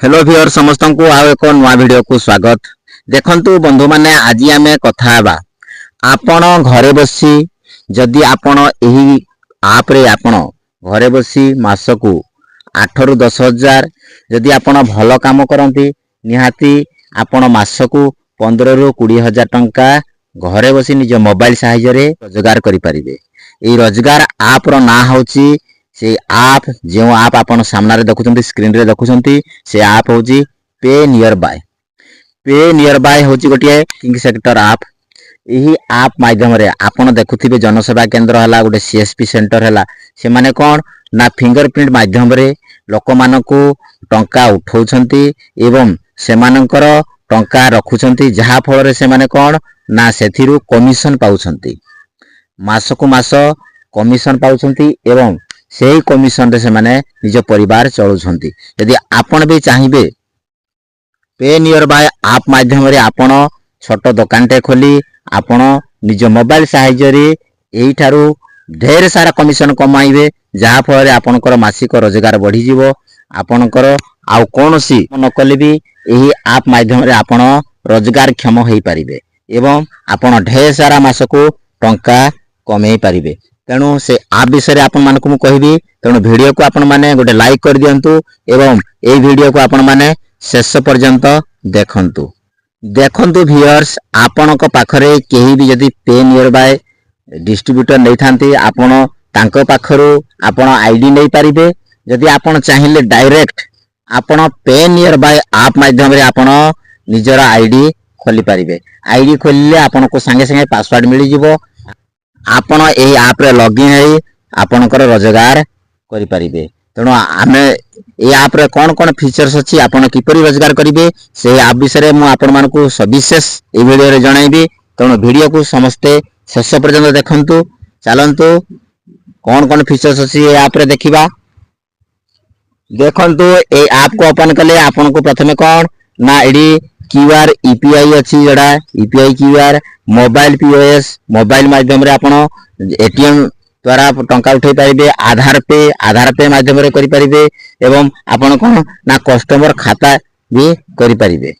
Hello viewer समस्त को आउ एक नुआ वीडियो को स्वागत। देखंतु बंधु माने आज आमे कथा हेबा आपण घरे बसी जदि आपण एही आप रे आपण घरे बसी मासकू 8 रु 10 हजार जदि आपण भल काम करंती निहाती आपण मासकू 15 रु 20 हजार टंका घरे बसी निज मोबाइल सहायता रे रोजगार करि परिबे। ए रोजगार आप रो ना होची से आप जो आप आपण सामने देखुं स्क्रीन रे देखुं से आप हूँ पे नियर बाय। पे नियर बाय हूँ गोटे किंग सेक्टर आप। यही आप माध्यम रे आपण देखुथिबे जनसेवा केंद्र हला गोटे सीएसपी सेंटर हला से माने कोन ना फिंगरप्रिंट माध्यम रे लोक मानकू टंका उठाउछंती एवं से मानकर टंका रखुछंती जहा फल रे से माने कोन ना सेथिरु कमिशन पाउछंती मासकु मास कमिशन पाउछंती एवं से ही कमिशन रे से माने निज परिवार चलुछंती। यदि आपण भी चाहिए पे नियर बाय आप माध्यम रे आपण छोट दुकानटे खोली आपण निज मोबाइल सहायता रे एही थारु ढेर सारा कमिशन कमाइबे जहा फल रे आपनकर मासिक रोजगार बढ़ी जिवो। आपनकर आउ कोनोसी नकले भी एही आप माध्यम रे आपण रोजगार क्षम होई परिबे एवं आपण ढेर सारा मासको टंका कमाई परिबे। तेणु से आप विषय आपण मानकु मु कहबी तेणु वीडियो को आपण माने गोटे लाइक कर दियंतु एवं ए वीडियो को आपण माने शेष पर्यंत देखंतु। देखंतु व्यूअर्स आपनक पाखरे केही भी यदि पे नियर बाय डिस्ट्रीब्यूटर नै थांती आपण तांको पाखरु आपण आईडी नै परिबे। यदि आपण चाहिले डायरेक्ट आपण पे नियर बाय आप माध्यम रे आपण निजर आईडी खोली परिबे। आईडी खोलिले आपनको संगे संगे पासवर्ड मिली जिवो। आपण एही आप रे लॉगिन है आपनकर रोजगार करि परिबे। तेणु आमे ए आप रे कोन कोन फीचर्स अछि आपण किपरि रोजगार करिवे से आप विषय मु आपण मानकू सविशेष ए वीडियो रे जणाइबी। तेणु वीडियो को समस्ते शेष पर्यंत देखंतु। चलंतु कोन कोन फीचर्स अछि ए आप रे देखिबा। देखंतु ए आप को ओपन कले आपण को प्रथमे कोन ना एडी क्यूआर ईपीआई अछि जडा UPI QR mobile POS mobile माध्यम रे आपण एटीएम द्वारा टंका उठै परिबे। आधार पे माध्यम रे करि परिबे एवं आपण कोन ना कस्टमर खाता भी करि परिबे।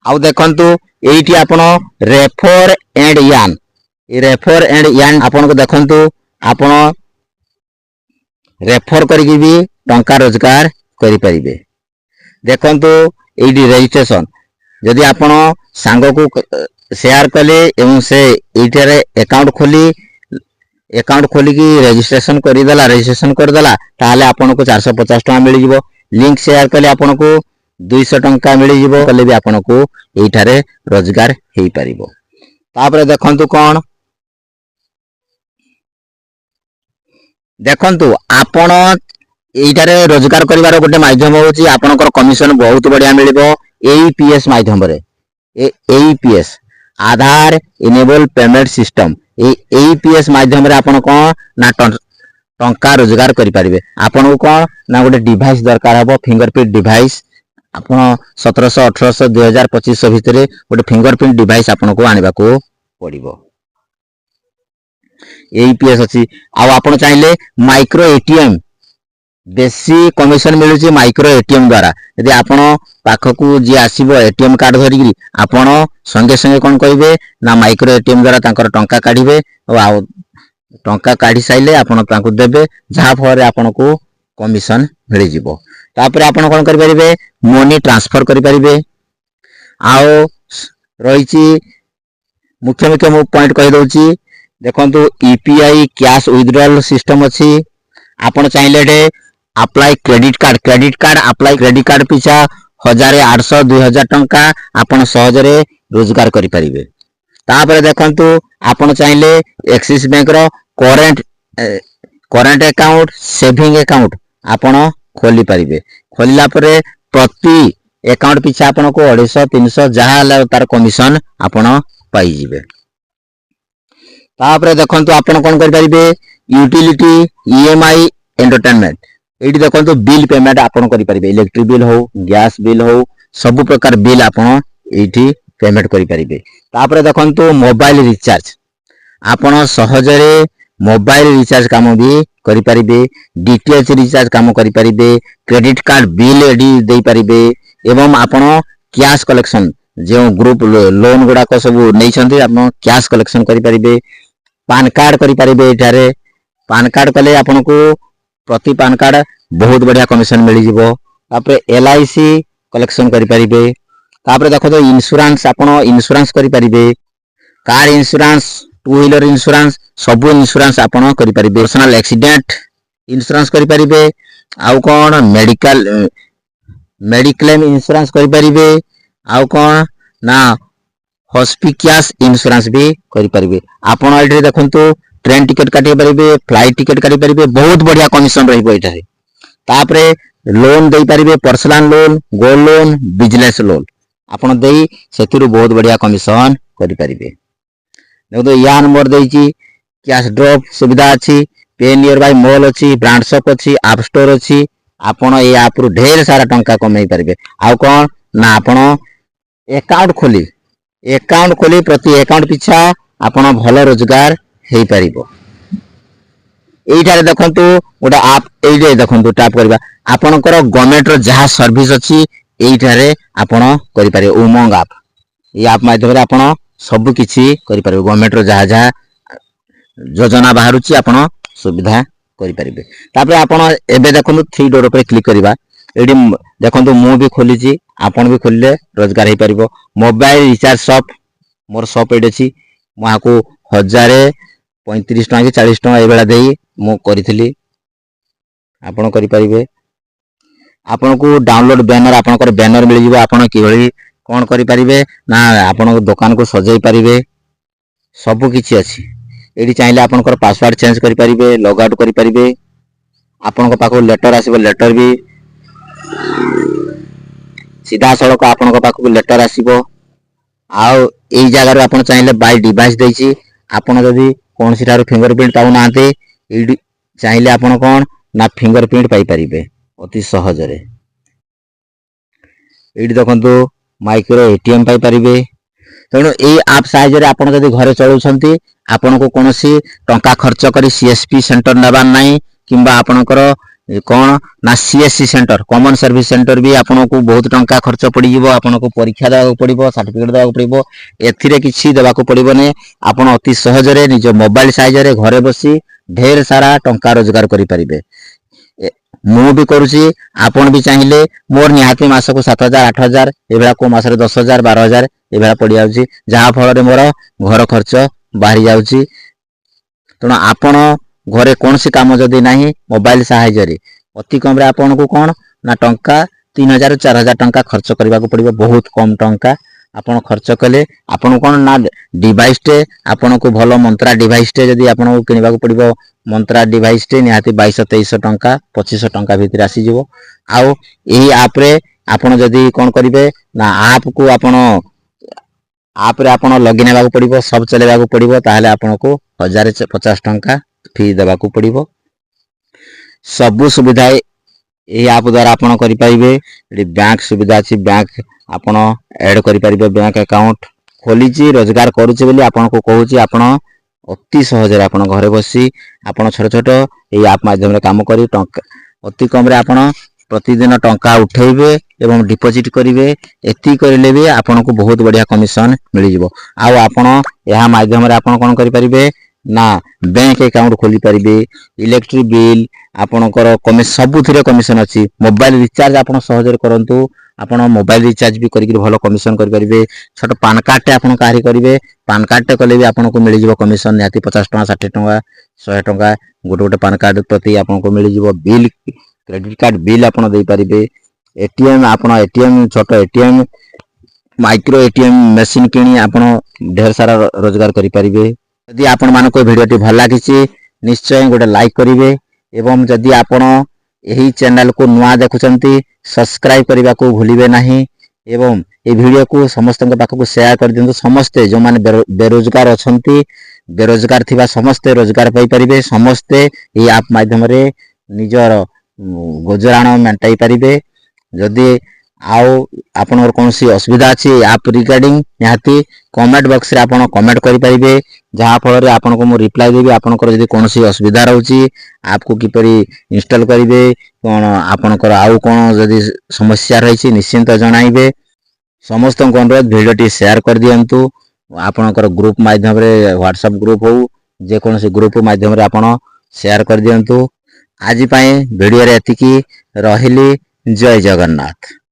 आउ देखंतु एठी आपण रेफर एंड यान ए रेफर एंड यान आपण को देखंतु आपण रेफर करिकि भी टंका रोजगार करि परिबे। देखंतु एठी रजिस्ट्रेशन यदि आपण सांग को शेयर कले एवं से एठारे अकाउंट खोली की रजिस्ट्रेशन कर देला ताले आपन को 450 टका मिल जिवो। लिंक शेयर कले आपन को 200 टका मिल जिवो कले भी आपन को एठारे रोजगार हेई परिबो। तापरे देखंतु कोन देखंतु आपन एठारे रोजगार करिवार गोटे माध्यम होची आपनकर कमिशन बहुत बढ़िया मिलिबो। एईपीएस माध्यम रे एईपीएस आधार इनेबल पेमेंट सिस्टम एईपीएस माध्यम रे आपण कोन ना टंका रोजगार करि परिबे। आपण को कोन ना गोटे डिवाइस दरकार हबो फिंगरप्रिंट डिवाइस। आपण 1700 1800 2025 भितरे गोटे फिंगरप्रिंट डिवाइस आपण को आनिबा को पड़िबो। एईपीएस अछि आ आपण चाहिले माइक्रो एटीएम बेसी कमिशन मिलुची माइक्रो एटीएम द्वारा। यदि आपण पाखकू जे आसीबो एटीएम कार्ड धरिकी आपण संगे संगे कोन कहिबे ना माइक्रो एटीएम द्वारा तांकर टंका काढिबे आ टंका काढी साइले आपण तांकू देबे जहा फल रे आपण को कमिशन मिलि जिवो। तापरे आपण कोन करि परिबे मनी ट्रांसफर करि परिबे। आओ रहिची मुख्य मुख्य मु पॉइंट कहि दउची। देखंतु ईपीआई कैश विथड्रॉल सिस्टम अछि। आपण चाहिले डे apply credit card apply credit card पिछा 1800 2000 टंका आपण सहज रे रोजगार करि परिबे। तापरे देखंतु आपण चाहिले एक्सिस बैंक रो करेंट अकाउंट सेविंग अकाउंट आपण खोली परिबे। खोलिला परे प्रति अकाउंट पिछा आपण को 250 300 जहा तार कमिशन आपण पाई जिवे। तापरे देखंतु आपण कोन करि परिबे यूटिलिटी ईएमआई एंटरटेनमेंट एठी देखंतु बिल पेमेंट आपण करि परिबे। इलेक्ट्रिक बिल हो गैस बिल हो सब प्रकार बिल आपण एठी पेमेंट करि परिबे। तापरे देखंतु मोबाइल रिचार्ज आपण सहज रे मोबाइल रिचार्ज काम भी करि परिबे, डीटीएच रिचार्ज काम करि परिबे, क्रेडिट कार्ड बिल एडी देई परिबे एवं आपण कैश कलेक्शन जो ग्रुप लोन गुडा को सब नहीं छथि आपण कैश कलेक्शन करि परिबे, पान कार्ड करि परिबे। एठारे पान कार्ड कले आपण को प्रति पान कार्ड बहुत बढ़िया कमिशन मिल जिवो। तापरे एलआईसी कलेक्शन करि परिबे। तापरे देखो तो इंश्योरेंस आपण इंश्योरेंस करि परिबे, car insurance, two wheeler insurance सब इंश्योरेंस आपण करि परिबे, पर्सनल एक्सीडेंट इंश्योरेंस करि परिबे। आउ कोन मेडिक्लेम इंश्योरेंस करि परिबे। आउ कोन ना हॉस्पिटल इंश्योरेंस भी करि परिबे। आपण एठी देखंतु ट्रेन टिकट काटि परिबे, फ्लाइट टिकट काटि परिबे, बहुत बढ़िया कमिशन रहिबो एठारे। तापरे लोन देई परिबे, personal loan, gold loan, business loan आपण देई सेतिरु बहुत बढ़िया कमिशन करि परिबे। देखो तो या नंबर देइची कैश ड्रॉप सुविधा अछि, पे नियर बाय मॉल अछि, ब्रांड शॉप अछि, ऐप स्टोर अछि। आपण ए ऐप रु ढेर सारा टंका कमाई परिबे। आउ कोन ना आपण अकाउंट खोली प्रति अकाउंट पिछा आपण भल रोजगार हेई परिबो। एइठारे देखंतु गोटे ऐप एइडे देखंतु टैप करबा आपनकर गवर्नमेंट रो जहा सर्विस अछि एइठारे आपण करि पारे। उमंग ऐप ए ऐप माध्यम रे आपण सब किछि करि पारे। गवर्नमेंट रो जहा जहा योजना बाहरुछि आपण सुविधा करि परिबे। तापरे आपण एबे देखंतु थ्री डॉट पे क्लिक करबा। एडी देखंतु मु भी खोलिछि, आपण भी खोलले रोजगार हेई परिबो। मोबाइल रिचार्ज शॉप मोर शॉप एडे अछि, मु आकू 1035 टका कि 40 टका ए बेला देई मु करिथिली, आपण करि परिबे। आपण को डाउनलोड बैनर आपनकर बैनर मिल जिवो। आपण किभଳି कोन करि परिबे ना आपण दुकान को सजाई परिबे, सब किछि अछि। एडी चाहिले आपनकर पासवर्ड चेंज करि परिबे, लॉग आउट करि परिबे। आपनक पाखो लेटर आसीबो, लेटर भी सीधा सड़क आपनक पाखो लेटर आसीबो। आउ एई जगह रे आपण चाहिले बाय डिवाइस देछि, आपण जदी कोनसी थारो फिंगरप्रिंट पाउ नाते एडी चाहिले आपण कोन ना फिंगरप्रिंट पाई परिबे अति सहज रे। एडी देखंतु माइक्रो एटीएम पाई परिबे। तेणु ए ऐप साहाय्य रे आपण जदी घरे चलुछंती आपण को कोनसी टंका खर्च करी सीएसपी सेंटर नबार नाही, किंबा आपणकर कोन ना CSC centre common service centre भी आपण को बहुत टंका खर्च पड़ी जिवो। आपण को परीक्षा देबा पड़िबो, सर्टिफिकेट देबा पड़िबो, एथिरे किछि देबा पड़िबो नै। आपण अति सहज रे निज मोबाइल साहाय्य रे घरे बसी ढेर सारा टंका रोजगार करि परिबे। मु भी करूची, आपण भी चाहिले मोर निहाती मासको 7000 8000 एबेला को मासरे 10000 12000 एबेला पड़ी जाउची, जहा फल रे मोर घर खर्च बाहरी जाउची। तेणु आपण घरे कोनसी काम जदी नाही मोबाइल साहाय्य रे अति कम रे आपण को कोन ना टंका 3000 4000 टंका खर्च करबा को पड़िबो। बहुत कम टंका आपण खर्च कले आपण कोन ना डिवाइस टे आपण को भलो मंत्रा डिवाइस टे जदी आपण को किनिबा को पड़िबो। मंत्रा डिवाइस टे निहाती 2200 2300 टंका 2500 टंका भीतर आसी जिवो। आउ एही ऐप रे आपण जदी कोन करिवे ना ऐप को आपण ऐप रे आपण लॉगिन हेबा को पड़िबो, सब चलेबा को पड़िबो। ताहाले आपण को 1050 टंका फी देबा को पड़िबो। सब सुविधा ए ऐप द्वारा आपण करि पाइबे। एडी बैंक सुविधा अछि, बैंक आपण ऐड करि पारिबे। बैंक अकाउंट खोलिची रोजगार करूची बोली आपण को कहूची, आपण अति सहज रे आपण घरे बसी आपण छोट छोट ए ऐप माध्यम रे काम करी टंका अति कम रे आपण प्रतिदिन टंका उठेइबे एवं डिपॉजिट करिवे। एति करिले भी आपण को बहुत बढ़िया कमिशन मिल जिवो। आउ आपण एहा माध्यम रे आपण कोन करि परिबे ना बैंक अकाउंट खोली परिबे। इलेक्ट्रिक बिल आपणकर सबुथिरे कमिशन अछि। मोबाइल रिचार्ज आपण सहज रे करंतु, आपण मोबाइल रिचार्ज भी करिक भलो कमिशन करि परिबे। छोट पान कार्ड टे आपण कारि करिवे, पान कार्ड टे कले भी आपण को मिल जिवो कमिशन निहाती 50 टका 60 टका 100 टका गोटे गोटे पान कार्ड प्रति आपण को मिल जिवो। बिल क्रेडिट कार्ड बिल आपण देई परिबे। एटीएम आपण एटीएम छोट एटीएम माइक्रो एटीएम मशीन किनी आपण ढेर सारा रोजगार करि परिबे। यदि आपण मानको वीडियो टी भल लागिछि निश्चय गोटे लाइक करिवे एवं जदि आपण एही चैनल को नुआ देखुचंती सब्सक्राइब करबा को भूलिबे नाही एवं ए वीडियो को समस्त पाख को शेयर कर दियंतु। समस्ते जो माने बेरोजगार अछंती बेरोजगार थिबा समस्ते रोजगार पाई परिबे। समस्ते ए ऐप माध्यम रे निजर गुजराण मेंटाई परिबे। जदि आउ आपनर कोनसी असुविधा अछि ऐप रिगार्डिंग निहाती कमेंट बॉक्स रे आपण कमेंट करि परिबे। जहाँ फल आपको मु रिप्लाई देवी। आपनकर जदि कोनोसी असुविधा रहउची ऐप को किपरि इंस्टॉल करिवे कोन आपनकर आउ कोन जदि समस्या रहिछि निश्चिंत जणाइबे। समस्त अनुरोध वीडियो टी शेयर कर दियंतु। आपनकर ग्रुप माध्यम रे व्हाट्सएप ग्रुप हो जे कोनोसी ग्रुप माध्यम रे आपण शेयर कर दियंतु। आज वीडियो रे एतिकी रहिली। जय जगन्नाथ।